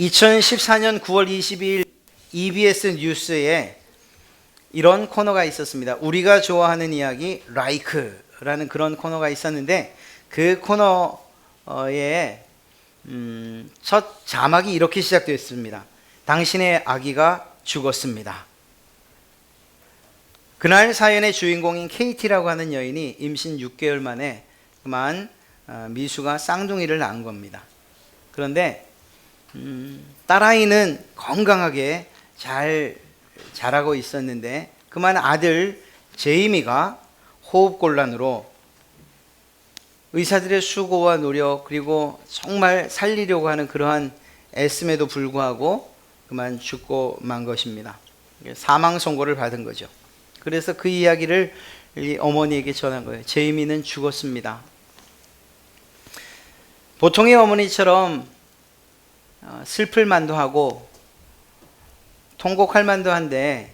2014년 9월 22일 EBS 뉴스에 이런 코너가 있었습니다. 우리가 좋아하는 이야기 라이크라는 그런 코너가 있었는데 그 코너의 첫 자막이 이렇게 시작되었습니다. 당신의 아기가 죽었습니다. 그날 사연의 주인공인 KT라고 하는 여인이 임신 6개월 만에 그만 미수가 쌍둥이를 낳은 겁니다. 그런데 딸아이는 건강하게 잘 자라고 있었는데 그만 아들 제이미가 호흡곤란으로 의사들의 수고와 노력 그리고 정말 살리려고 하는 그러한 애씀에도 불구하고 그만 죽고 만 것입니다. 사망 선고를 받은 거죠. 그래서 그 이야기를 어머니에게 전한 거예요. 제이미는 죽었습니다. 보통의 어머니처럼 슬플 만도 하고 통곡할 만도 한데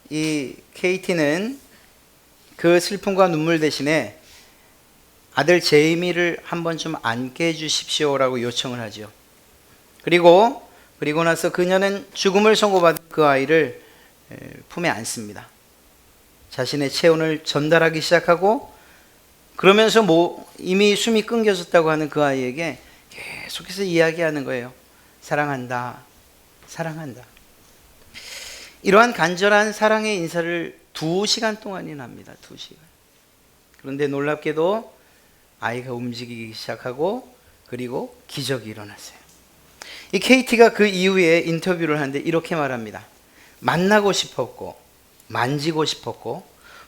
이 KT는 그 슬픔과 눈물 대신에 아들 제이미를 한번 좀 안게 해주십시오라고 요청을 하죠. 그리고 나서 그녀는 죽음을 선고받은 그 아이를 품에 안습니다. 자신의 체온을 전달하기 시작하고 그러면서 이미 숨이 끊겨졌다고 하는 그 아이에게 계속해서 이야기하는 거예요. 사랑한다, 사랑한다. 이러한 간절한 사랑의 인사를 2시간 동안이나 합니다. 2시간. 그런데 놀랍게도 아이가 움직이기 시작하고 그리고 기적이 일어났어요. 이 KT가 그 이후에 인터뷰를 하는데 이렇게 말합니다. 만나고 싶었고 만지고 싶었고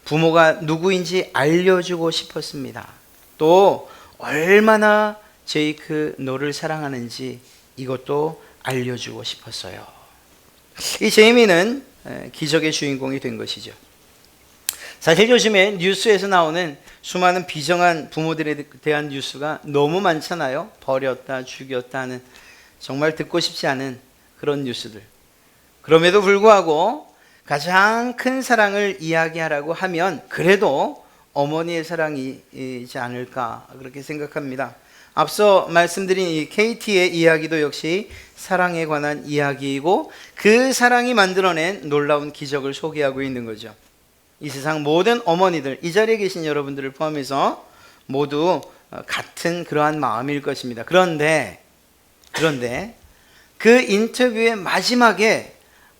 부모가 누구인지 알려주고 싶었습니다. 또 얼마나 제이크 너를 사랑하는지 이것도 알려주고 싶었어요. 이 제이미는 기적의 주인공이 된 것이죠. 사실 요즘에 뉴스에서 나오는 수많은 비정한 부모들에 대한 뉴스가 너무 많잖아요. 버렸다, 죽였다 하는 정말 듣고 싶지 않은 그런 뉴스들. 그럼에도 불구하고 가장 큰 사랑을 이야기하라고 하면 그래도 어머니의 사랑이지 않을까 그렇게 생각합니다. 앞서 말씀드린 이 KT의 이야기도 역시 사랑에 관한 이야기이고 그 사랑이 만들어낸 놀라운 기적을 소개하고 있는 거죠. 이 세상 모든 어머니들, 이 자리에 계신 여러분들을 포함해서 모두 같은 그러한 마음일 것입니다. 그런데 그 인터뷰의 마지막에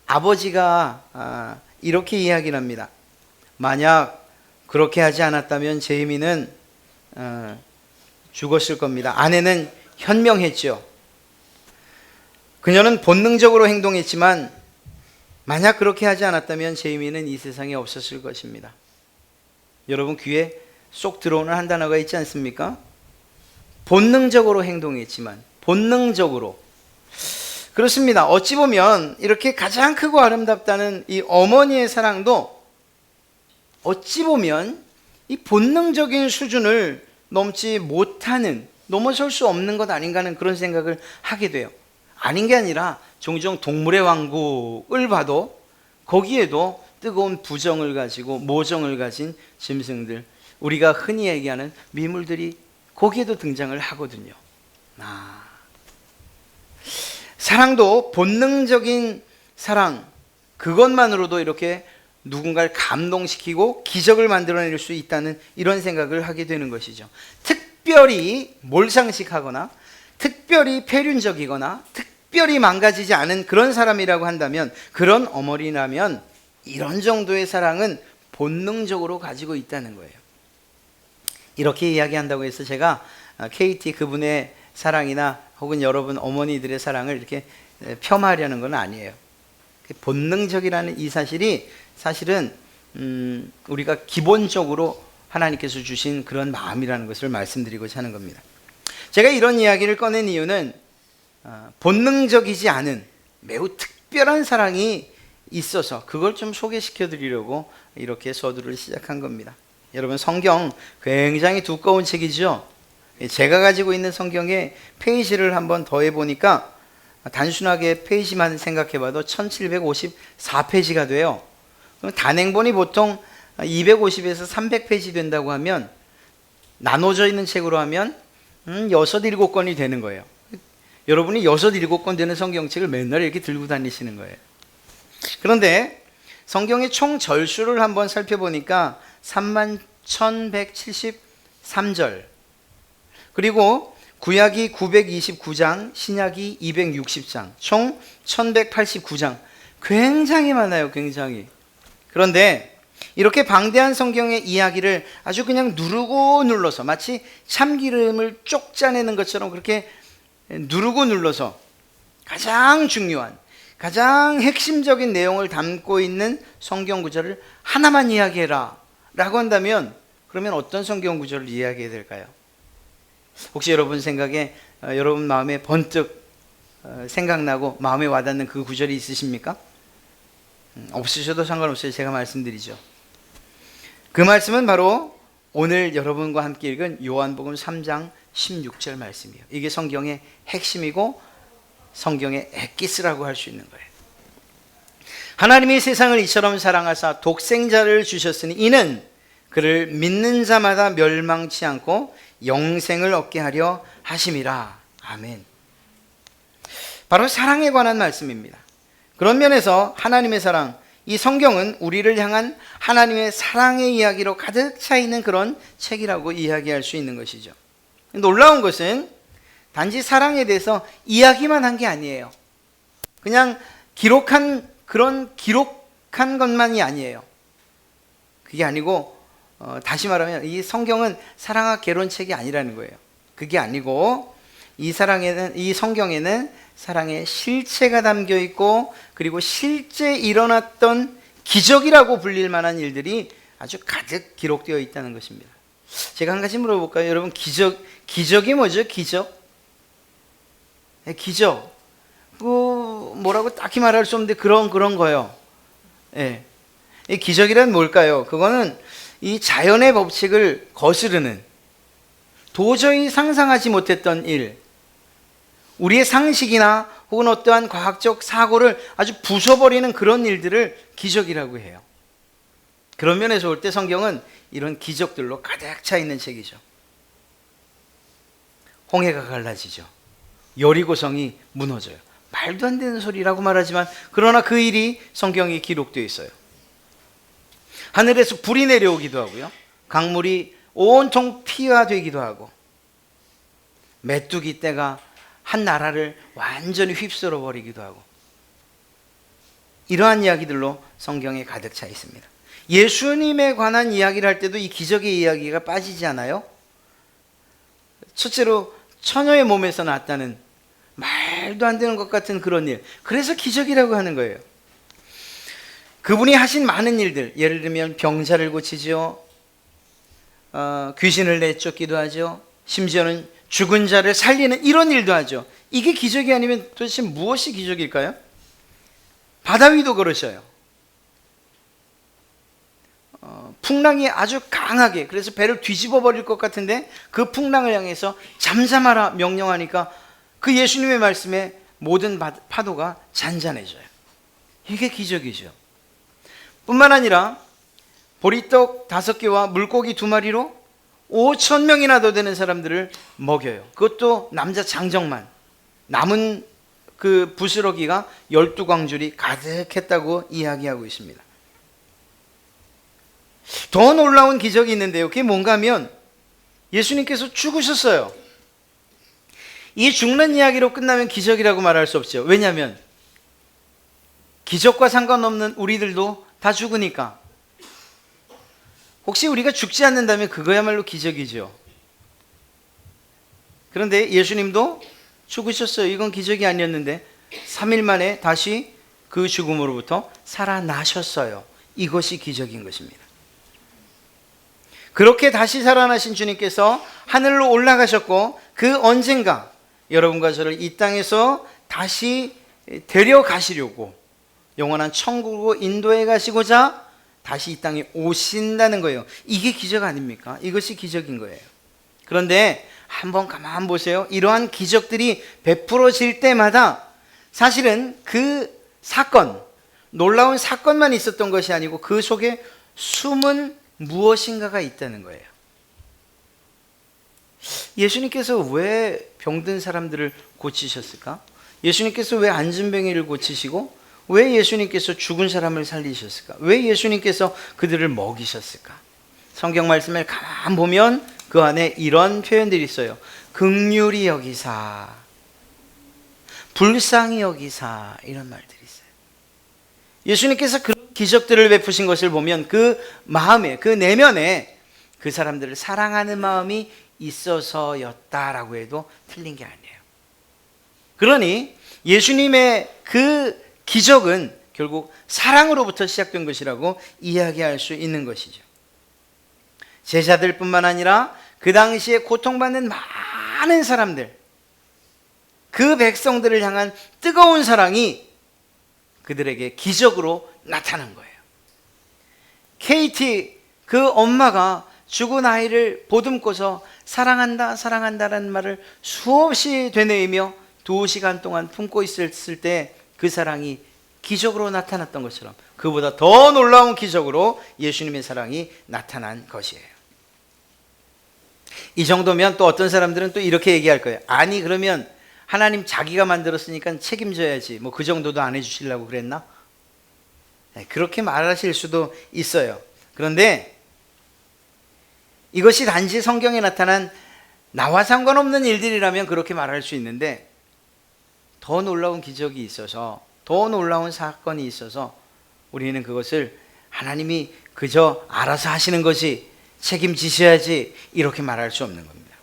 아버지가 이렇게 이야기를 합니다. 만약 그렇게 하지 않았다면 제이미는 죽었을 겁니다. 아내는 현명했죠. 그녀는 본능적으로 행동했지만 만약 그렇게 하지 않았다면 제이미는 이 세상에 없었을 것입니다. 여러분 귀에 쏙 들어오는 한 단어가 있지 않습니까? 본능적으로 행동했지만 본능적으로. 그렇습니다. 어찌 보면 이렇게 가장 크고 아름답다는 이 어머니의 사랑도 어찌 보면 이 본능적인 수준을 넘지 못하는, 넘어설 수 없는 것 아닌가 하는 그런 생각을 하게 돼요. 아닌 게 아니라 종종 동물의 왕국을 봐도 거기에도 뜨거운 부정을 가지고 모정을 가진 짐승들, 우리가 흔히 얘기하는 미물들이 거기에도 등장을 하거든요. 사랑도 본능적인 사랑, 그것만으로도 이렇게 누군가를 감동시키고 기적을 만들어낼 수 있다는 이런 생각을 하게 되는 것이죠. 특별히 몰상식하거나 특별히 폐륜적이거나 특별히 망가지지 않은 그런 사람이라고 한다면, 그런 어머니라면 이런 정도의 사랑은 본능적으로 가지고 있다는 거예요. 이렇게 이야기한다고 해서 제가 KT 그분의 사랑이나 혹은 여러분 어머니들의 사랑을 이렇게 폄하하려는 건 아니에요. 본능적이라는 이 사실이 사실은 우리가 기본적으로 하나님께서 주신 그런 마음이라는 것을 말씀드리고자 하는 겁니다. 제가 이런 이야기를 꺼낸 이유는 본능적이지 않은 매우 특별한 사랑이 있어서 그걸 좀 소개시켜 드리려고 이렇게 서두를 시작한 겁니다. 여러분 성경 굉장히 두꺼운 책이죠. 제가 가지고 있는 성경의 페이지를 한번 더해 보니까 단순하게 페이지만 생각해 봐도 1754페이지가 돼요. 그럼 단행본이 보통 250에서 300페이지 된다고 하면 나눠져 있는 책으로 하면 6, 7권이 되는 거예요. 여러분이 6, 7권 되는 성경책을 맨날 이렇게 들고 다니시는 거예요. 그런데 성경의 총 절수를 한번 살펴보니까 31,173절, 그리고 구약이 929장, 신약이 260장, 총 1189장. 굉장히 많아요, 굉장히. 그런데 이렇게 방대한 성경의 이야기를 아주 그냥 누르고 눌러서, 마치 참기름을 쪽 짜내는 것처럼 그렇게 누르고 눌러서 가장 중요한, 가장 핵심적인 내용을 담고 있는 성경 구절을 하나만 이야기해라 라고 한다면, 그러면 어떤 성경 구절을 이야기해야 될까요? 혹시 여러분 생각에, 여러분 마음에 번뜩 생각나고 마음에 와닿는 그 구절이 있으십니까? 없으셔도 상관없어요. 제가 말씀드리죠. 그 말씀은 바로 오늘 여러분과 함께 읽은 요한복음 3장 16절 말씀이에요. 이게 성경의 핵심이고 성경의 엑기스라고 할 수 있는 거예요. 하나님이 세상을 이처럼 사랑하사 독생자를 주셨으니 이는 그를 믿는 자마다 멸망치 않고 영생을 얻게 하려 하심이라. 아멘. 바로 사랑에 관한 말씀입니다. 그런 면에서 하나님의 사랑, 이 성경은 우리를 향한 하나님의 사랑의 이야기로 가득 차 있는 그런 책이라고 이야기할 수 있는 것이죠. 놀라운 것은 단지 사랑에 대해서 이야기만 한 게 아니에요. 그냥 기록한 것만이 아니에요. 그게 아니고, 다시 말하면 이 성경은 사랑과 개론책이 아니라는 거예요. 그게 아니고 이 성경에는 사랑의 실체가 담겨 있고, 그리고 실제 일어났던 기적이라고 불릴 만한 일들이 아주 가득 기록되어 있다는 것입니다. 제가 한 가지 물어볼까요? 여러분, 기적이 뭐죠? 기적? 기적. 뭐라고 딱히 말할 수 없는데 그런 거요. 예. 이 기적이란 뭘까요? 그거는 이 자연의 법칙을 거스르는, 도저히 상상하지 못했던 일, 우리의 상식이나 혹은 어떠한 과학적 사고를 아주 부숴버리는 그런 일들을 기적이라고 해요. 그런 면에서 볼 때 성경은 이런 기적들로 가득 차 있는 책이죠. 홍해가 갈라지죠. 여리고성이 무너져요. 말도 안 되는 소리라고 말하지만 그러나 그 일이 성경에 기록되어 있어요. 하늘에서 불이 내려오기도 하고요, 강물이 온통 피가 되기도 하고, 메뚜기 떼가 한 나라를 완전히 휩쓸어 버리기도 하고, 이러한 이야기들로 성경에 가득 차 있습니다. 예수님에 관한 이야기를 할 때도 이 기적의 이야기가 빠지지 않아요? 첫째로 처녀의 몸에서 났다는 말도 안 되는 것 같은 그런 일, 그래서 기적이라고 하는 거예요. 그분이 하신 많은 일들, 예를 들면 병자를 고치죠, 귀신을 내쫓기도 하죠, 심지어는 죽은 자를 살리는 이런 일도 하죠. 이게 기적이 아니면 도대체 무엇이 기적일까요? 바다 위도 그러셔요. 풍랑이 아주 강하게, 그래서 배를 뒤집어 버릴 것 같은데 그 풍랑을 향해서 잠잠하라 명령하니까 그 예수님의 말씀에 모든 파도가 잔잔해져요. 이게 기적이죠. 뿐만 아니라 보리떡 5개와 물고기 2마리로 5,000명이나 더 되는 사람들을 먹여요. 그것도 남자 장정만. 남은 그 부스러기가 12광줄이 가득했다고 이야기하고 있습니다. 더 놀라운 기적이 있는데요. 그게 뭔가 하면 예수님께서 죽으셨어요. 이 죽는 이야기로 끝나면 기적이라고 말할 수 없죠. 왜냐하면 기적과 상관없는 우리들도 다 죽으니까. 혹시 우리가 죽지 않는다면 그거야말로 기적이죠. 그런데 예수님도 죽으셨어요. 이건 기적이 아니었는데 3일 만에 다시 그 죽음으로부터 살아나셨어요. 이것이 기적인 것입니다. 그렇게 다시 살아나신 주님께서 하늘로 올라가셨고, 그 언젠가 여러분과 저를 이 땅에서 다시 데려가시려고 영원한 천국으로 인도해 가시고자 다시 이 땅에 오신다는 거예요. 이게 기적 아닙니까? 이것이 기적인 거예요. 그런데 한번 가만 보세요. 이러한 기적들이 베풀어질 때마다 사실은 그 사건, 놀라운 사건만 있었던 것이 아니고 그 속에 숨은 무엇인가가 있다는 거예요. 예수님께서 왜 병든 사람들을 고치셨을까? 예수님께서 왜 안진뱅이를 고치시고 왜 예수님께서 죽은 사람을 살리셨을까? 왜 예수님께서 그들을 먹이셨을까? 성경 말씀을 가만 보면 그 안에 이런 표현들이 있어요. 긍휼히 여기사, 불쌍히 여기사, 이런 말들이 있어요. 예수님께서 그 기적들을 베푸신 것을 보면 그 마음에, 그 내면에 그 사람들을 사랑하는 마음이 있어서였다라고 해도 틀린 게 아니에요. 그러니 예수님의 그 기적은 결국 사랑으로부터 시작된 것이라고 이야기할 수 있는 것이죠. 제자들뿐만 아니라 그 당시에 고통받는 많은 사람들, 그 백성들을 향한 뜨거운 사랑이 그들에게 기적으로 나타난 거예요. KT 그 엄마가 죽은 아이를 보듬고서 사랑한다 사랑한다라는 말을 수없이 되뇌이며 2시간 동안 품고 있었을 때 그 사랑이 기적으로 나타났던 것처럼 그보다 더 놀라운 기적으로 예수님의 사랑이 나타난 것이에요. 이 정도면 또 어떤 사람들은 또 이렇게 얘기할 거예요. 아니 그러면 하나님 자기가 만들었으니까 책임져야지, 뭐 그 정도도 안 해주시려고 그랬나? 네, 그렇게 말하실 수도 있어요. 그런데 이것이 단지 성경에 나타난 나와 상관없는 일들이라면 그렇게 말할 수 있는데, 더 놀라운 기적이 있어서, 더 놀라운 사건이 있어서 우리는 그것을 하나님이 그저 알아서 하시는 것이 책임지셔야지 이렇게 말할 수 없는 겁니다.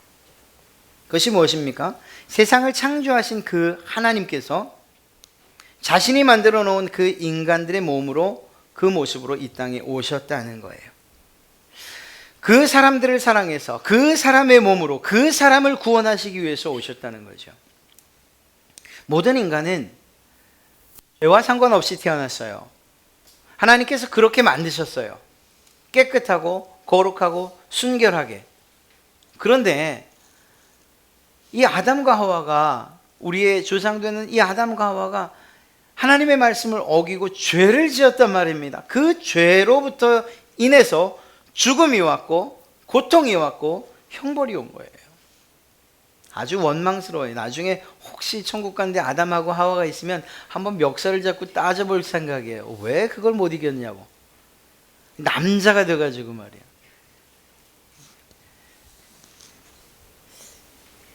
그것이 무엇입니까? 세상을 창조하신 그 하나님께서 자신이 만들어 놓은 그 인간들의 몸으로, 그 모습으로 이 땅에 오셨다는 거예요. 그 사람들을 사랑해서 그 사람의 몸으로 그 사람을 구원하시기 위해서 오셨다는 거죠. 모든 인간은 죄와 상관없이 태어났어요. 하나님께서 그렇게 만드셨어요. 깨끗하고 거룩하고 순결하게. 그런데 이 아담과 하와가, 우리의 조상되는 이 아담과 하와가 하나님의 말씀을 어기고 죄를 지었단 말입니다. 그 죄로부터 인해서 죽음이 왔고 고통이 왔고 형벌이 온 거예요. 아주 원망스러워요. 나중에 혹시 천국 가는데 아담하고 하와가 있으면 한번 멱살을 잡고 따져볼 생각이에요. 왜 그걸 못 이겼냐고. 남자가 돼가지고 말이야.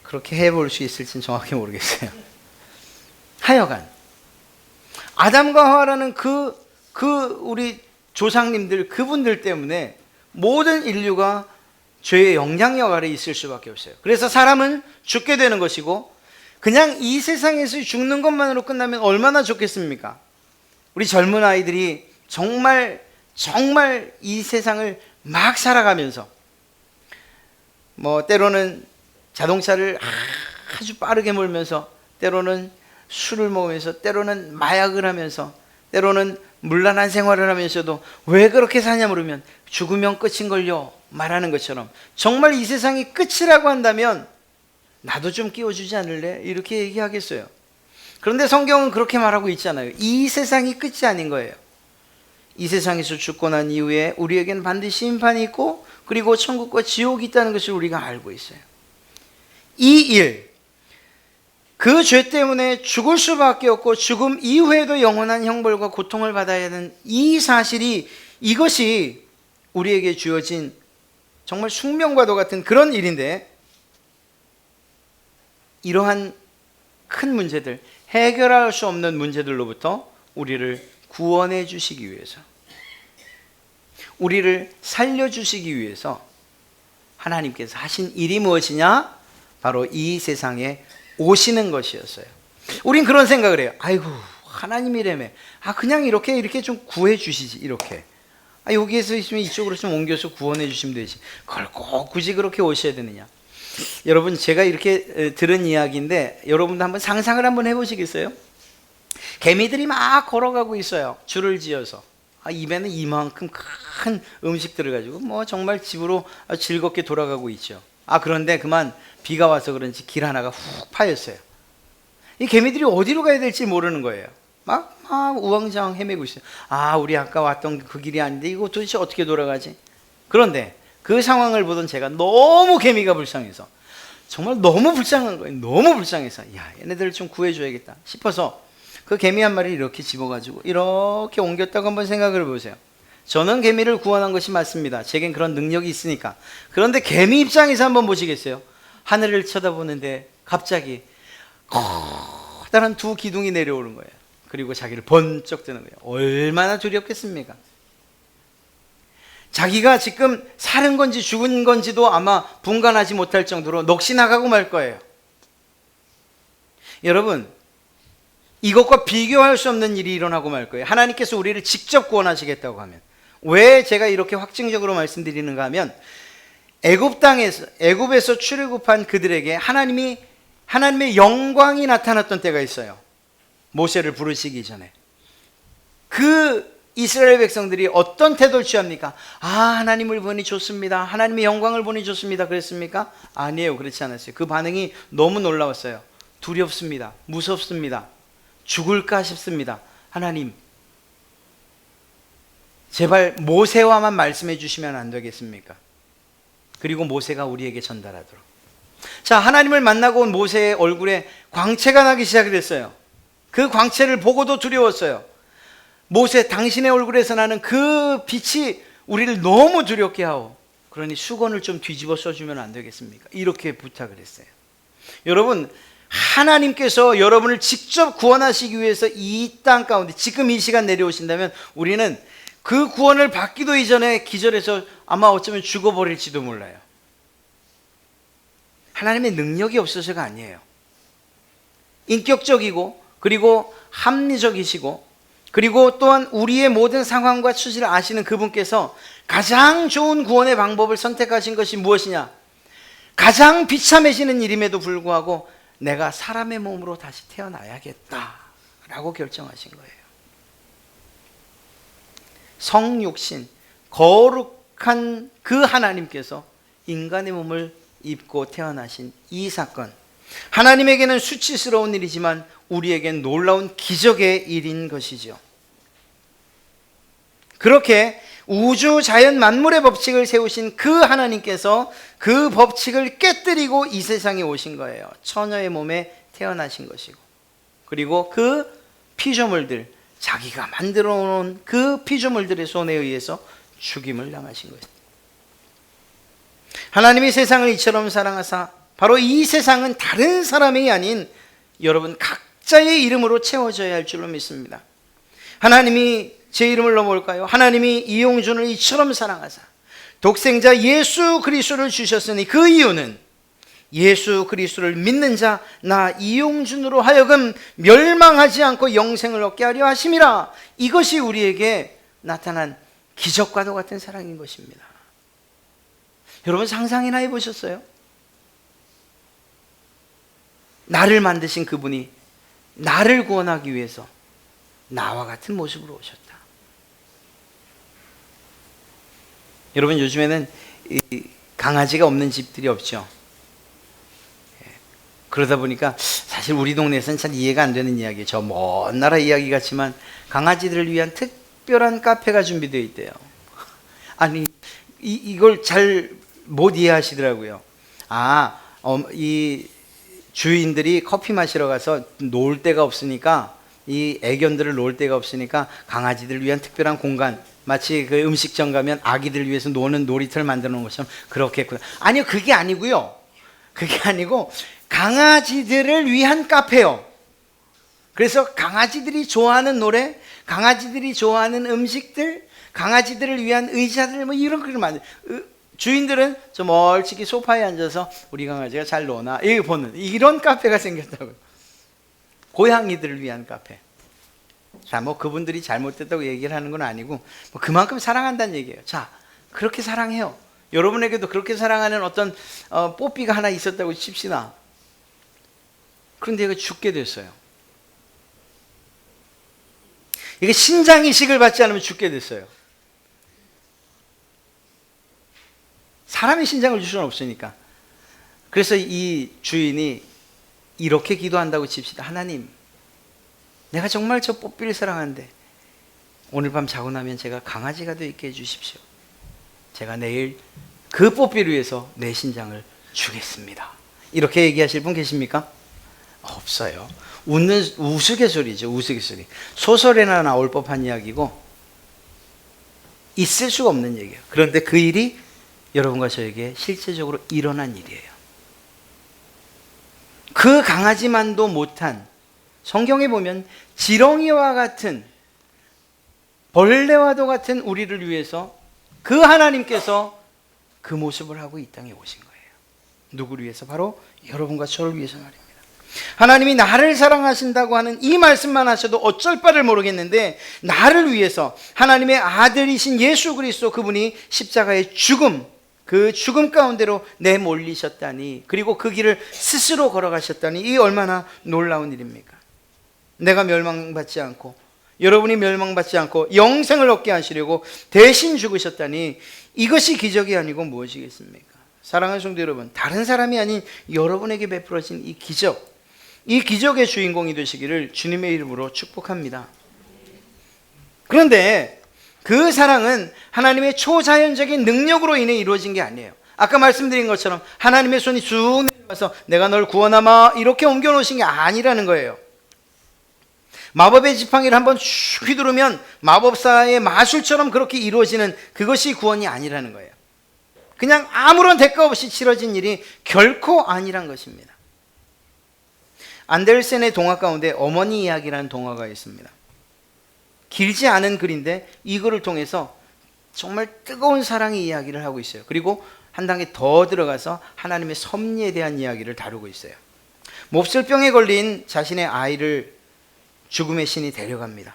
그렇게 해볼 수 있을지는 정확히 모르겠어요. 하여간 아담과 하와라는 우리 조상님들, 그분들 때문에 모든 인류가 죄의 영향력 아래 있을 수밖에 없어요. 그래서 사람은 죽게 되는 것이고, 그냥 이 세상에서 죽는 것만으로 끝나면 얼마나 좋겠습니까? 우리 젊은 아이들이 정말 이 세상을 막 살아가면서 뭐 때로는 자동차를 아주 빠르게 몰면서, 때로는 술을 먹으면서, 때로는 마약을 하면서, 때로는 문란한 생활을 하면서도 왜 그렇게 사냐 물으면 죽으면 끝인걸요 말하는 것처럼, 정말 이 세상이 끝이라고 한다면 나도 좀 끼워주지 않을래? 이렇게 얘기하겠어요. 그런데 성경은 그렇게 말하고 있잖아요. 이 세상이 끝이 아닌 거예요. 이 세상에서 죽고 난 이후에 우리에게는 반드시 심판이 있고, 그리고 천국과 지옥이 있다는 것을 우리가 알고 있어요. 이 일, 그 죄 때문에 죽을 수밖에 없고 죽음 이후에도 영원한 형벌과 고통을 받아야 하는 이 사실이, 이것이 우리에게 주어진 정말 숙명과도 같은 그런 일인데, 이러한 큰 문제들, 해결할 수 없는 문제들로부터 우리를 구원해 주시기 위해서, 우리를 살려주시기 위해서 하나님께서 하신 일이 무엇이냐? 바로 이 세상에 오시는 것이었어요. 우린 그런 생각을 해요. 아이고, 하나님이라며, 그냥 이렇게 좀 구해 주시지, 이렇게. 여기에서 있으면 이쪽으로 좀 옮겨서 구원해 주시면 되지, 그걸 꼭 굳이 그렇게 오셔야 되느냐. 여러분, 제가 이렇게 들은 이야기인데 여러분도 한번 상상을 한번 해보시겠어요? 개미들이 막 걸어가고 있어요. 줄을 지어서. 입에는 이만큼 큰 음식들을 가지고 뭐 정말 집으로 즐겁게 돌아가고 있죠. 그런데 그만 비가 와서 그런지 길 하나가 훅 파였어요. 이 개미들이 어디로 가야 될지 모르는 거예요. 막 우왕좌왕 헤매고 있어요. 우리 아까 왔던 그 길이 아닌데 이거 도대체 어떻게 돌아가지? 그런데 그 상황을 보던 제가 너무 개미가 불쌍해서 정말 너무 불쌍한 거예요. 너무 불쌍해서 야, 얘네들을 좀 구해줘야겠다 싶어서 그 개미 한 마리를 이렇게 집어가지고 이렇게 옮겼다고 한번 생각을 해보세요. 저는 개미를 구원한 것이 맞습니다. 제겐 그런 능력이 있으니까. 그런데 개미 입장에서 한번 보시겠어요? 하늘을 쳐다보는데 갑자기 커다란 두 기둥이 내려오는 거예요. 그리고 자기를 번쩍 드는 거예요. 얼마나 두렵겠습니까? 자기가 지금 사는 건지 죽은 건지도 아마 분간하지 못할 정도로 넋이 나가고 말 거예요. 여러분, 이것과 비교할 수 없는 일이 일어나고 말 거예요. 하나님께서 우리를 직접 구원하시겠다고 하면. 왜 제가 이렇게 확증적으로 말씀드리는가 하면, 애굽에서 출애굽한 그들에게 하나님의 영광이 나타났던 때가 있어요. 모세를 부르시기 전에. 그 이스라엘 백성들이 어떤 태도를 취합니까? 아, 하나님을 보니 좋습니다. 하나님의 영광을 보니 좋습니다. 그랬습니까? 아니에요. 그렇지 않았어요. 그 반응이 너무 놀라웠어요. 두렵습니다. 무섭습니다. 죽을까 싶습니다. 하나님, 제발 모세와만 말씀해 주시면 안 되겠습니까? 그리고 모세가 우리에게 전달하도록. 자, 하나님을 만나고 온 모세의 얼굴에 광채가 나기 시작했어요. 그 광채를 보고도 두려웠어요. 모세, 당신의 얼굴에서 나는 그 빛이 우리를 너무 두렵게 하오. 그러니 수건을 좀 뒤집어 써주면 안 되겠습니까? 이렇게 부탁을 했어요. 여러분, 하나님께서 여러분을 직접 구원하시기 위해서 이 땅 가운데 지금 이 시간 내려오신다면 우리는 그 구원을 받기도 이전에 기절해서 아마 어쩌면 죽어버릴지도 몰라요. 하나님의 능력이 없어서가 아니에요. 인격적이고 그리고 합리적이시고 그리고 또한 우리의 모든 상황과 처지를 아시는 그분께서 가장 좋은 구원의 방법을 선택하신 것이 무엇이냐? 가장 비참해지는 일임에도 불구하고 내가 사람의 몸으로 다시 태어나야겠다라고 결정하신 거예요. 성육신, 거룩한 그 하나님께서 인간의 몸을 입고 태어나신 이 사건, 하나님에게는 수치스러운 일이지만 우리에겐 놀라운 기적의 일인 것이죠. 그렇게 우주 자연 만물의 법칙을 세우신 그 하나님께서 그 법칙을 깨뜨리고 이 세상에 오신 거예요. 처녀의 몸에 태어나신 것이고, 그리고 그 피조물들, 자기가 만들어 놓은 그 피조물들의 손에 의해서 죽임을 당하신 것입니다. 하나님이 세상을 이처럼 사랑하사 바로 이 세상은 다른 사람이 아닌 여러분 각자의 이름으로 채워져야 할 줄로 믿습니다. 하나님이 제 이름을 넘어올까요? 하나님이 이용준을 이처럼 사랑하사 독생자 예수 그리스도를 주셨으니 그 이유는 예수 그리스도를 믿는 자 나 이용준으로 하여금 멸망하지 않고 영생을 얻게 하려 하심이라. 이것이 우리에게 나타난 기적과도 같은 사랑인 것입니다. 여러분 상상이나 해보셨어요? 나를 만드신 그분이 나를 구원하기 위해서 나와 같은 모습으로 오셨다. 여러분 요즘에는 강아지가 없는 집들이 없죠. 그러다 보니까 사실 우리 동네에서는 잘 이해가 안 되는 이야기예요. 저 먼 나라 이야기 같지만 강아지들을 위한 특별한 카페가 준비되어 있대요. 아니 이걸 잘 못 이해하시더라고요. 이 주인들이 커피 마시러 가서 놓을 데가 없으니까, 이 애견들을 놓을 데가 없으니까 강아지들을 위한 특별한 공간, 마치 그 음식점 가면 아기들 위해서 노는 놀이터를 만들어 놓은 것처럼 그렇게 했구나. 아니요, 그게 아니고요. 그게 아니고 강아지들을 위한 카페요. 그래서 강아지들이 좋아하는 노래, 강아지들이 좋아하는 음식들, 강아지들을 위한 의자들, 뭐 이런 걸 만들. 주인들은 저 멀찍이 소파에 앉아서 우리 강아지가 잘 노나 이거 보는 이런 카페가 생겼다고요. 고양이들을 위한 카페. 자, 뭐 그분들이 잘못됐다고 얘기를 하는 건 아니고 뭐 그만큼 사랑한다는 얘기예요. 자, 그렇게 사랑해요. 여러분에게도 그렇게 사랑하는 어떤 뽀삐가 하나 있었다고 칩시다. 그런데 얘가 죽게 됐어요. 이게 신장 이식을 받지 않으면 죽게 됐어요. 사람의 신장을 줄 수는 없으니까. 그래서 이 주인이 이렇게 기도한다고 칩시다. 하나님, 내가 정말 저 뽀삐를 사랑하는데 오늘 밤 자고 나면 제가 강아지가 되어 있게 해주십시오. 제가 내일 그 뽀삐를 위해서 내 신장을 주겠습니다. 이렇게 얘기하실 분 계십니까? 없어요. 우스갯소리죠. 우스갯소리. 소설에나 나올 법한 이야기고 있을 수가 없는 얘기예요. 그런데 그 일이 여러분과 저에게 실제적으로 일어난 일이에요. 그 강아지만도 못한, 성경에 보면 지렁이와 같은, 벌레와도 같은 우리를 위해서 그 하나님께서 그 모습을 하고 이 땅에 오신 거예요. 누구를 위해서? 바로 여러분과 저를 위해서 말입니다. 하나님이 나를 사랑하신다고 하는 이 말씀만 하셔도 어쩔 바를 모르겠는데, 나를 위해서 하나님의 아들이신 예수 그리스도, 그분이 십자가의 죽음, 그 죽음 가운데로 내몰리셨다니, 그리고 그 길을 스스로 걸어가셨다니, 이 얼마나 놀라운 일입니까? 내가 멸망받지 않고, 여러분이 멸망받지 않고 영생을 얻게 하시려고 대신 죽으셨다니, 이것이 기적이 아니고 무엇이겠습니까? 사랑하는 성도 여러분, 다른 사람이 아닌 여러분에게 베풀어진 이 기적, 이 기적의 주인공이 되시기를 주님의 이름으로 축복합니다. 그런데 그 사랑은 하나님의 초자연적인 능력으로 인해 이루어진 게 아니에요. 아까 말씀드린 것처럼 하나님의 손이 쭉 내려와서 내가 널 구원하마 이렇게 옮겨 놓으신 게 아니라는 거예요. 마법의 지팡이를 한번 슉 휘두르면 마법사의 마술처럼 그렇게 이루어지는 그것이 구원이 아니라는 거예요. 그냥 아무런 대가 없이 치러진 일이 결코 아니란 것입니다. 안데르센의 동화 가운데 어머니 이야기라는 동화가 있습니다. 길지 않은 글인데 이 글을 통해서 정말 뜨거운 사랑의 이야기를 하고 있어요. 그리고 한 단계 더 들어가서 하나님의 섭리에 대한 이야기를 다루고 있어요. 몹쓸병에 걸린 자신의 아이를 죽음의 신이 데려갑니다.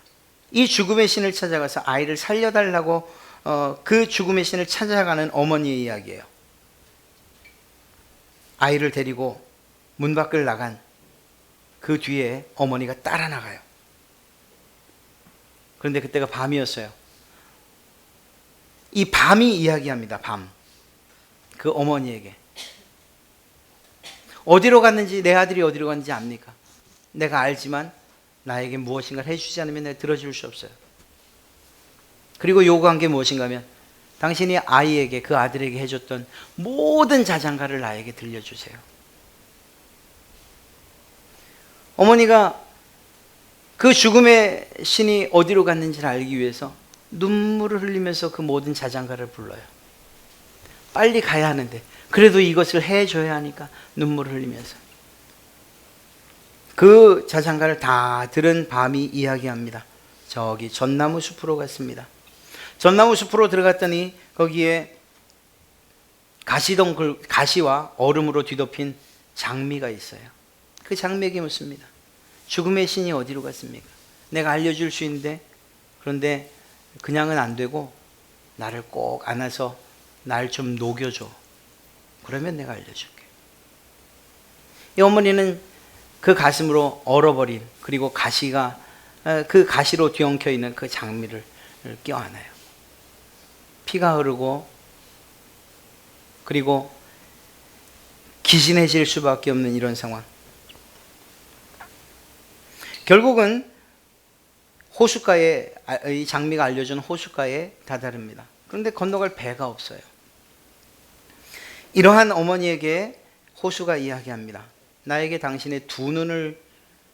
이 죽음의 신을 찾아가서 아이를 살려달라고 그 죽음의 신을 찾아가는 어머니의 이야기예요. 아이를 데리고 문 밖을 나간 그 뒤에 어머니가 따라 나가요. 그런데 그때가 밤이었어요. 이 밤이 이야기합니다. 밤. 그 어머니에게 어디로 갔는지, 내 아들이 어디로 갔는지 압니까? 내가 알지만 나에게 무엇인가를 해주지 않으면 내가 들어줄 수 없어요. 그리고 요구한 게 무엇인가 하면 당신이 아이에게, 그 아들에게 해줬던 모든 자장가를 나에게 들려주세요. 어머니가 그 죽음의 신이 어디로 갔는지를 알기 위해서 눈물을 흘리면서 그 모든 자장가를 불러요. 빨리 가야 하는데 그래도 이것을 해줘야 하니까 눈물을 흘리면서 그 자장가를 다 들은 밤이 이야기합니다. 저기 전나무 숲으로 갔습니다. 전나무 숲으로 들어갔더니 거기에 가시와 얼음으로 뒤덮인 장미가 있어요. 그 장미에게 묻습니다. 죽음의 신이 어디로 갔습니까? 내가 알려줄 수 있는데, 그런데 그냥은 안 되고 나를 꼭 안아서 날 좀 녹여줘. 그러면 내가 알려줄게. 이 어머니는 그 가슴으로 얼어버린, 그리고 가시가 그 가시로 뒤엉켜 있는 그 장미를 껴안아요. 피가 흐르고 그리고 기진해질 수밖에 없는 이런 상황. 결국은 호숫가에, 이 장미가 알려준 호숫가에 다다릅니다. 그런데 건너갈 배가 없어요. 이러한 어머니에게 호수가 이야기합니다. 나에게 당신의 두 눈을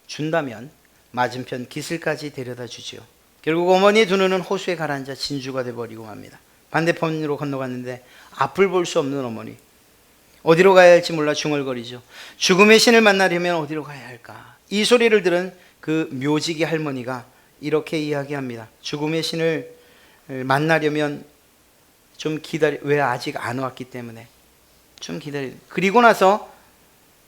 준다면 맞은편 기슭까지 데려다 주지요. 결국 어머니의 두 눈은 호수에 가라앉아 진주가 돼버리고 맙니다. 반대편으로 건너갔는데 앞을 볼 수 없는 어머니. 어디로 가야 할지 몰라 중얼거리죠. 죽음의 신을 만나려면 어디로 가야 할까? 이 소리를 들은 그 묘지기 할머니가 이렇게 이야기합니다. 죽음의 신을 만나려면 좀 기다려. 왜 아직 안 왔기 때문에 좀 기다려. 그리고 나서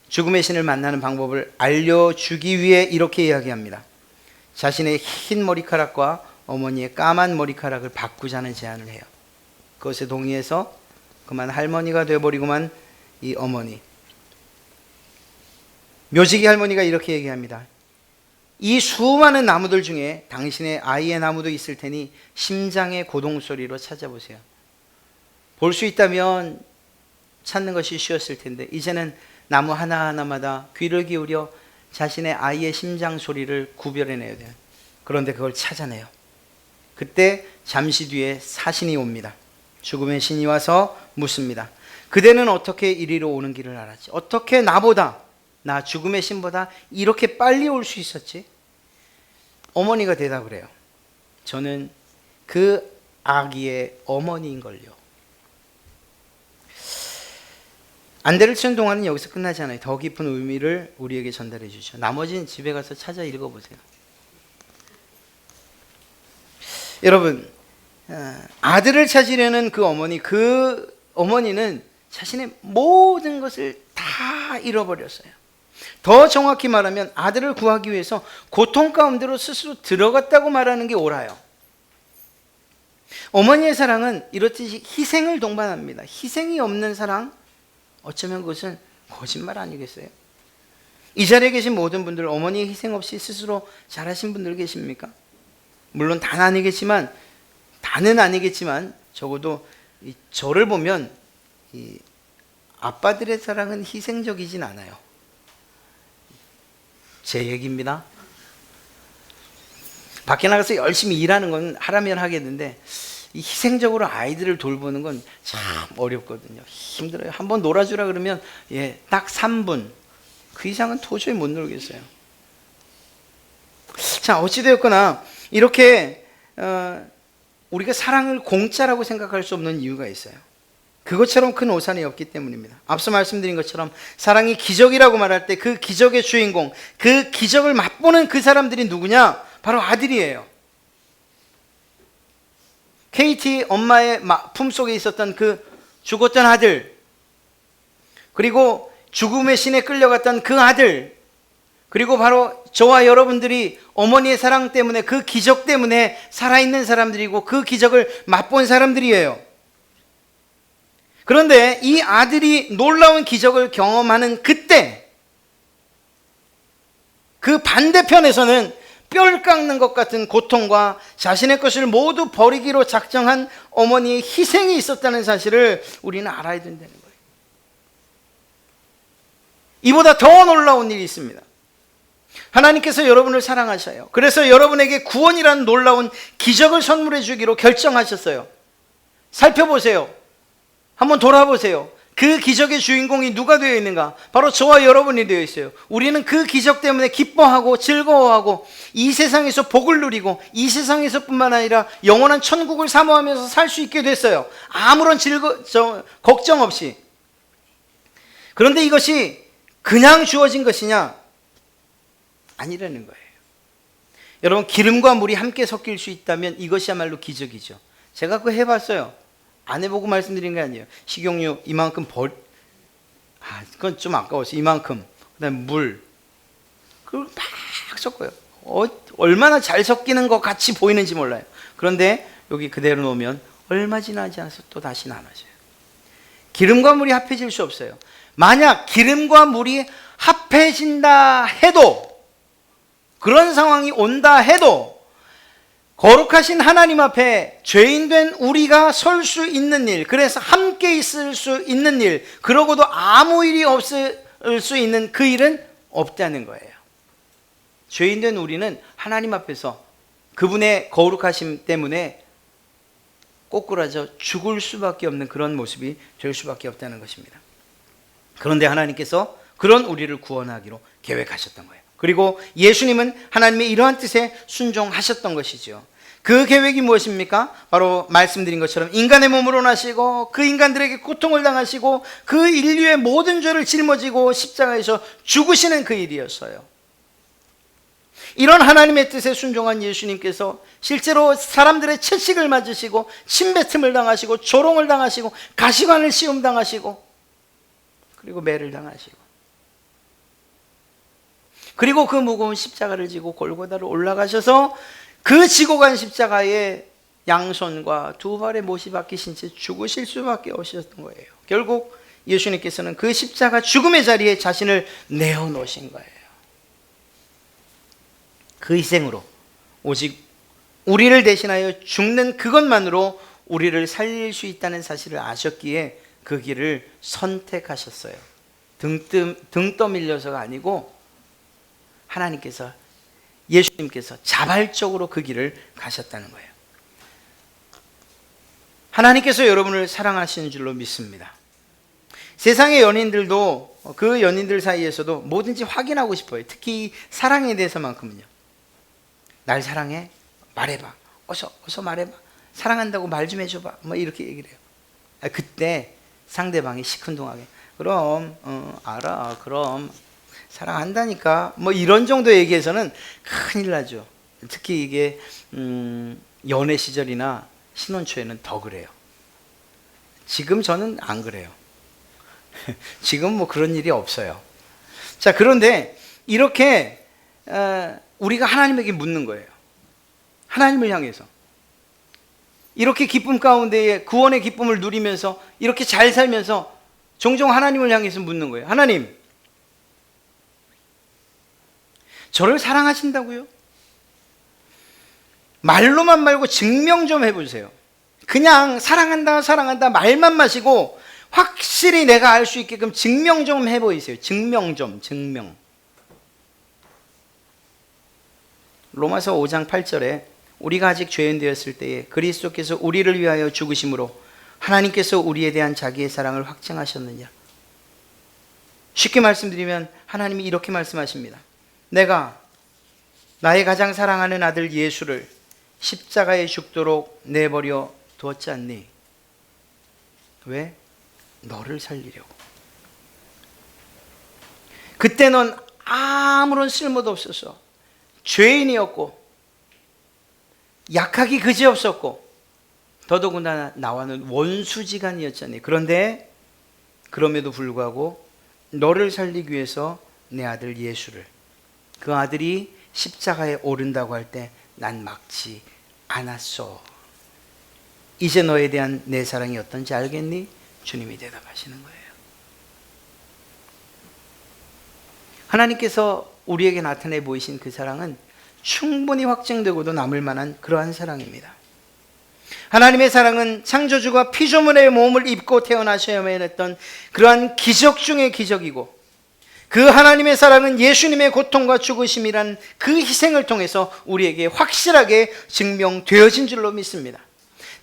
죽음의 신을 만나는 방법을 알려주기 위해 이렇게 이야기합니다. 자신의 흰 머리카락과 어머니의 까만 머리카락을 바꾸자는 제안을 해요. 그것에 동의해서 그만 할머니가 되어버리고만 이 어머니. 묘지기 할머니가 이렇게 얘기합니다. 이 수많은 나무들 중에 당신의 아이의 나무도 있을 테니 심장의 고동소리로 찾아보세요. 볼 수 있다면 찾는 것이 쉬웠을 텐데 이제는 나무 하나하나마다 귀를 기울여 자신의 아이의 심장 소리를 구별해내야 돼요. 그런데 그걸 찾아내요. 그때 잠시 뒤에 사신이 옵니다. 죽음의 신이 와서 묻습니다. 그대는 어떻게 이리로 오는 길을 알았지? 어떻게 나보다, 나 죽음의 신보다 이렇게 빨리 올 수 있었지? 어머니가 대답을 해요. 저는 그 아기의 어머니인걸요. 안대를 치는 동안은 여기서 끝나지 않아요. 더 깊은 의미를 우리에게 전달해 주죠. 나머지는 집에 가서 찾아 읽어보세요. 여러분, 아들을 찾으려는 그 어머니는 자신의 모든 것을 다 잃어버렸어요. 더 정확히 말하면 아들을 구하기 위해서 고통 가운데로 스스로 들어갔다고 말하는 게 옳아요. 어머니의 사랑은 이렇듯이 희생을 동반합니다. 희생이 없는 사랑, 어쩌면 그것은 거짓말 아니겠어요? 이 자리에 계신 모든 분들, 어머니의 희생 없이 스스로 잘하신 분들 계십니까? 물론 다는 아니겠지만 적어도 저를 보면 이 아빠들의 사랑은 희생적이진 않아요. 제 얘기입니다. 밖에 나가서 열심히 일하는 건 하라면 하겠는데 이 희생적으로 아이들을 돌보는 건 참 어렵거든요. 힘들어요. 한번 놀아주라 그러면 딱 3분, 그 이상은 도저히 못 놀겠어요. 자, 어찌되었거나 이렇게 우리가 사랑을 공짜라고 생각할 수 없는 이유가 있어요. 그것처럼 큰 오산이 없기 때문입니다. 앞서 말씀드린 것처럼 사랑이 기적이라고 말할 때 그 기적의 주인공, 그 기적을 맛보는 그 사람들이 누구냐? 바로 아들이에요. KT 엄마의 품속에 있었던 그 죽었던 아들, 그리고 죽음의 신에 끌려갔던 그 아들, 그리고 바로 저와 여러분들이 어머니의 사랑 때문에, 그 기적 때문에 살아있는 사람들이고 그 기적을 맛본 사람들이에요. 그런데 이 아들이 놀라운 기적을 경험하는 그때, 그 반대편에서는 뼈를 깎는 것 같은 고통과 자신의 것을 모두 버리기로 작정한 어머니의 희생이 있었다는 사실을 우리는 알아야 된다는 거예요. 이보다 더 놀라운 일이 있습니다. 하나님께서 여러분을 사랑하셔요. 그래서 여러분에게 구원이라는 놀라운 기적을 선물해 주기로 결정하셨어요. 살펴보세요. 한번 돌아보세요. 그 기적의 주인공이 누가 되어 있는가? 바로 저와 여러분이 되어 있어요. 우리는 그 기적 때문에 기뻐하고 즐거워하고 이 세상에서 복을 누리고 이 세상에서뿐만 아니라 영원한 천국을 사모하면서 살 수 있게 됐어요. 아무런 걱정 없이. 그런데 이것이 그냥 주어진 것이냐? 아니라는 거예요. 여러분, 기름과 물이 함께 섞일 수 있다면 이것이야말로 기적이죠. 제가 그거 해봤어요. 안 해보고 말씀드린 게 아니에요. 식용유 이만큼 그건 좀 아까워서 이만큼, 그 다음에 물, 그걸 막 섞어요. 얼마나 잘 섞이는 것 같이 보이는지 몰라요. 그런데 여기 그대로 놓으면 얼마 지나지 않아서 또 다시 나눠져요. 기름과 물이 합해질 수 없어요. 만약 기름과 물이 합해진다 해도, 그런 상황이 온다 해도 거룩하신 하나님 앞에 죄인된 우리가 설 수 있는 일, 그래서 함께 있을 수 있는 일, 그러고도 아무 일이 없을 수 있는 그 일은 없다는 거예요. 죄인된 우리는 하나님 앞에서 그분의 거룩하심 때문에 꼬꾸라져 죽을 수밖에 없는 그런 모습이 될 수밖에 없다는 것입니다. 그런데 하나님께서 그런 우리를 구원하기로 계획하셨던 거예요. 그리고 예수님은 하나님의 이러한 뜻에 순종하셨던 것이죠. 그 계획이 무엇입니까? 바로 말씀드린 것처럼 인간의 몸으로 나시고 그 인간들에게 고통을 당하시고 그 인류의 모든 죄를 짊어지고 십자가에서 죽으시는 그 일이었어요. 이런 하나님의 뜻에 순종한 예수님께서 실제로 사람들의 채찍을 맞으시고 침뱉음을 당하시고 조롱을 당하시고 가시관을 시험당하시고 그리고 매를 당하시고, 그리고 그 무거운 십자가를 지고 골고다로 올라가셔서 그 지고 간 십자가에 양손과 두 발의 못이 박히신 채 죽으실 수밖에 없으셨던 거예요. 결국 예수님께서는 그 십자가 죽음의 자리에 자신을 내어놓으신 거예요. 그 희생으로 오직 우리를 대신하여 죽는 그것만으로 우리를 살릴 수 있다는 사실을 아셨기에 그 길을 선택하셨어요. 등 떠밀려서가 아니고 하나님께서, 예수님께서 자발적으로 그 길을 가셨다는 거예요. 하나님께서 여러분을 사랑하시는 줄로 믿습니다. 세상의 연인들도 그 연인들 사이에서도 뭐든지 확인하고 싶어요. 특히 사랑에 대해서만큼은요. 날 사랑해? 말해봐. 어서 말해봐. 사랑한다고 말 좀 해줘봐. 뭐 이렇게 얘기를 해요. 그때 상대방이 시큰둥하게 그럼 알아. 그럼 사랑한다니까. 뭐 이런 정도 얘기해서는 큰일 나죠. 특히 이게 연애 시절이나 신혼 초에는 더 그래요. 지금 저는 안 그래요. 지금 뭐 그런 일이 없어요. 자, 그런데 이렇게 우리가 하나님에게 묻는 거예요. 하나님을 향해서 이렇게 기쁨 가운데에 구원의 기쁨을 누리면서 이렇게 잘 살면서 종종 하나님을 향해서 묻는 거예요. 하나님, 저를 사랑하신다고요? 말로만 말고 증명 좀 해보세요. 그냥 사랑한다 말만 마시고 확실히 내가 알 수 있게끔 증명 좀 해보이세요. 증명. 로마서 5장 8절에 우리가 아직 죄인 되었을 때에 그리스도께서 우리를 위하여 죽으심으로 하나님께서 우리에 대한 자기의 사랑을 확증하셨느냐. 쉽게 말씀드리면 하나님이 이렇게 말씀하십니다. 내가 나의 가장 사랑하는 아들 예수를 십자가에 죽도록 내버려 두었지 않니? 왜? 너를 살리려고. 그때 넌 아무런 쓸모도 없었어. 죄인이었고 약하기 그지없었고 더더군다나 나와는 원수지간이었잖니. 그런데 그럼에도 불구하고 너를 살리기 위해서 내 아들 예수를, 그 아들이 십자가에 오른다고 할 때 난 막지 않았어. 이제 너에 대한 내 사랑이 어떤지 알겠니? 주님이 대답하시는 거예요. 하나님께서 우리에게 나타내 보이신 그 사랑은 충분히 확증되고도 남을 만한 그러한 사랑입니다. 하나님의 사랑은 창조주가 피조물의 몸을 입고 태어나셔야만 했던 그러한 기적 중의 기적이고, 그 하나님의 사랑은 예수님의 고통과 죽으심이란 그 희생을 통해서 우리에게 확실하게 증명되어진 줄로 믿습니다.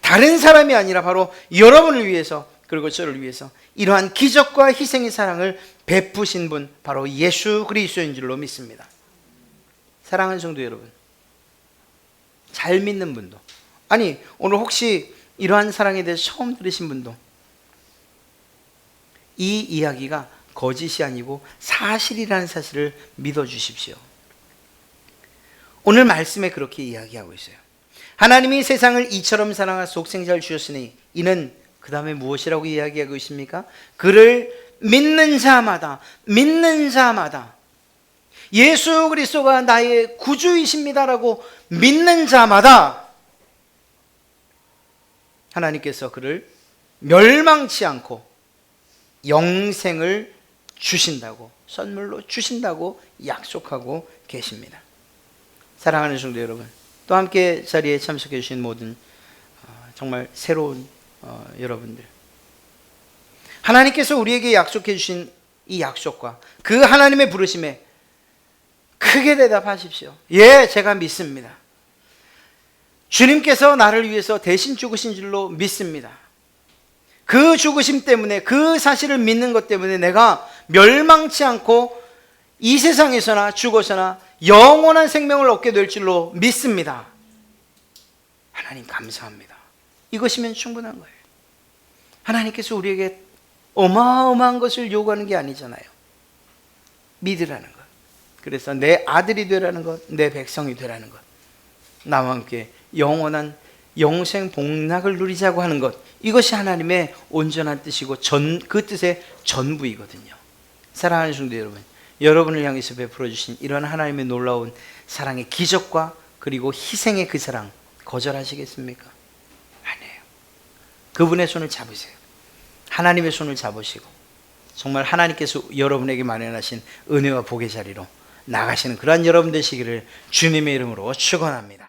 다른 사람이 아니라 바로 여러분을 위해서, 그리고 저를 위해서 이러한 기적과 희생의 사랑을 베푸신 분, 바로 예수 그리스도인 줄로 믿습니다. 사랑하는 성도 여러분, 잘 믿는 분도, 아니 오늘 혹시 이러한 사랑에 대해서 처음 들으신 분도 이 이야기가 거짓이 아니고 사실이라는 사실을 믿어주십시오. 오늘 말씀에 그렇게 이야기하고 있어요. 하나님이 세상을 이처럼 사랑하 독생자를 주셨으니 이는 그 다음에 무엇이라고 이야기하고 있습니까? 그를 믿는 자마다 예수 그리스도가 나의 구주이십니다라고 믿는 자마다 하나님께서 그를 멸망치 않고 영생을 주신다고, 선물로 주신다고 약속하고 계십니다. 사랑하는 성도 여러분, 또 함께 자리에 참석해 주신 모든 정말 새로운 여러분들, 하나님께서 우리에게 약속해 주신 이 약속과 그 하나님의 부르심에 크게 대답하십시오. 예, 제가 믿습니다. 주님께서 나를 위해서 대신 죽으신 줄로 믿습니다. 그 죽으심 때문에, 그 사실을 믿는 것 때문에 내가 멸망치 않고 이 세상에서나 죽어서나 영원한 생명을 얻게 될 줄로 믿습니다. 하나님 감사합니다. 이것이면 충분한 거예요. 하나님께서 우리에게 어마어마한 것을 요구하는 게 아니잖아요. 믿으라는 것. 그래서 내 아들이 되라는 것, 내 백성이 되라는 것, 나와 함께 영원한 영생 복락을 누리자고 하는 것, 이것이 하나님의 온전한 뜻이고 그 뜻의 전부이거든요. 사랑하는 성도 여러분, 여러분을 향해서 베풀어 주신 이런 하나님의 놀라운 사랑의 기적과 그리고 희생의 그 사랑 거절하시겠습니까? 아니에요. 그분의 손을 잡으세요. 하나님의 손을 잡으시고 정말 하나님께서 여러분에게 마련하신 은혜와 복의 자리로 나가시는 그러한 여러분 되시기를 주님의 이름으로 축원합니다.